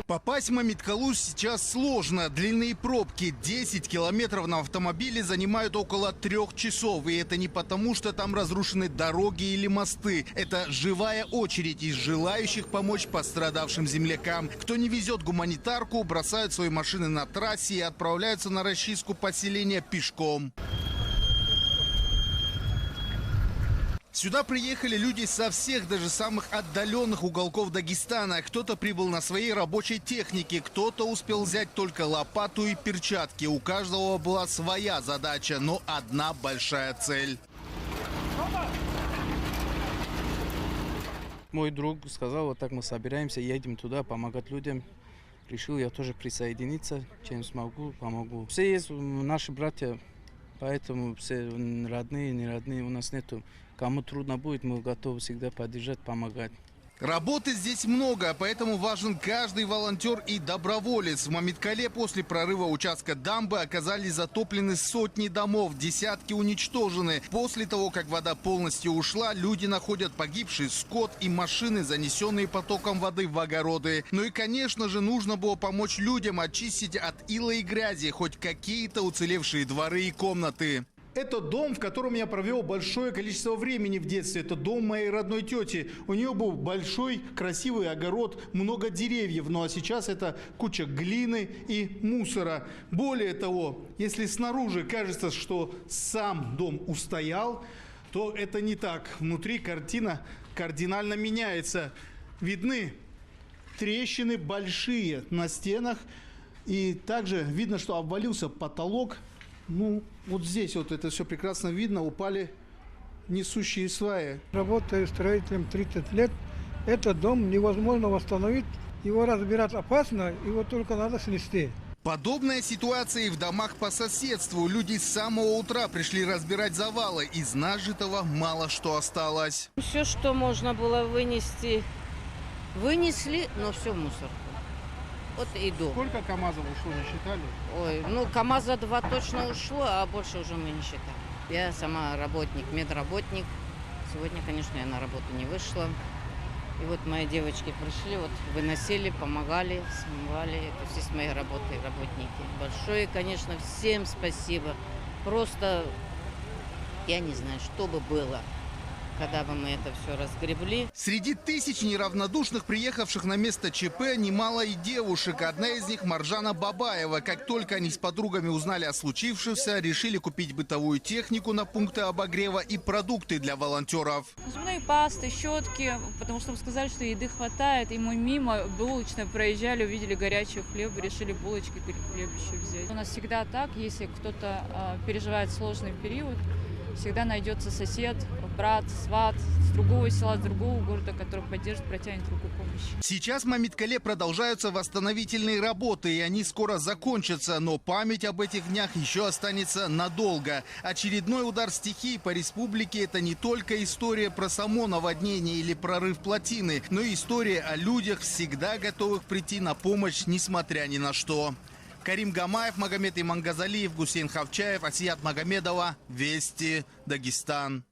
Попасть в Мамиткалу сейчас сложно. Длинные пробки 10 километров на автомобиле занимают около 3 часов. И это не потому, что там разрушены дороги или мосты. Это живая очередь из желающих помочь пострадавшим землякам. Кто не везет гуманитарку, бросают свои машины на трассе и отправляются на расчистку поселения пешком. Сюда приехали люди со всех, даже самых отдаленных уголков Дагестана. Кто-то прибыл на своей рабочей технике, кто-то успел взять только лопату и перчатки. У каждого была своя задача, но одна большая цель. Мой друг сказал, вот так мы собираемся, едем туда помогать людям. Решил я тоже присоединиться, чем смогу, помогу. Все есть наши братья, поэтому все родные, не родные у нас нету. Кому трудно будет, мы готовы всегда поддержать, помогать. Работы здесь много, поэтому важен каждый волонтер и доброволец. В Мамиткале после прорыва участка дамбы оказались затоплены сотни домов, десятки уничтожены. После того, как вода полностью ушла, люди находят погибший скот и машины, занесенные потоком воды в огороды. Ну и, конечно же, нужно было помочь людям очистить от ила и грязи хоть какие-то уцелевшие дворы и комнаты. Это дом, в котором я провел большое количество времени в детстве. Это дом моей родной тети. У нее был большой, красивый огород, много деревьев. Ну а сейчас это куча глины и мусора. Более того, если снаружи кажется, что сам дом устоял, то это не так. Внутри картина кардинально меняется. Видны трещины большие на стенах. И также видно, что обвалился потолок. Ну, вот здесь вот это все прекрасно видно, упали несущие сваи. Работаю строителем 30 лет. Этот дом невозможно восстановить. Его разбирать опасно, его только надо снести. Подобная ситуация и в домах по соседству. Люди с самого утра пришли разбирать завалы. Из нажитого мало что осталось. Все, что можно было вынести, вынесли, но все в мусорку. Вот иду. Сколько КАМАЗов ушло, не считали? Ой, ну КАМАЗа 2 точно ушло, а больше уже мы не считаем. Я сама работник, медработник. Сегодня, конечно, я на работу не вышла. И вот мои девочки пришли, вот выносили, помогали, смывали. Это все с моей работы работники. Большое, конечно, всем спасибо. Просто я не знаю, что бы было, когда бы мы это все разгребли. Среди тысяч неравнодушных, приехавших на место ЧП, немало и девушек. Одна из них Маржана Бабаева. Как только они с подругами узнали о случившемся, решили купить бытовую технику на пункты обогрева и продукты для волонтеров. Зубные пасты, щетки, потому что сказали, что еды хватает. И мы мимо булочной проезжали, увидели горячий хлеб, решили булочки или хлеб еще взять. У нас всегда так, если кто-то переживает сложный период, всегда найдется сосед, брат, сват с другого села, с другого города, который поддержит, протянет руку помощи. Сейчас в Мамиткале продолжаются восстановительные работы, и они скоро закончатся. Но память об этих днях еще останется надолго. Очередной удар стихии по республике – это не только история про само наводнение или прорыв плотины, но и история о людях, всегда готовых прийти на помощь, несмотря ни на что. Карим Гамаев, Магомед Имангазалиев, Гусейн Хавчаев, Асият Магомедова. Вести, Дагестан.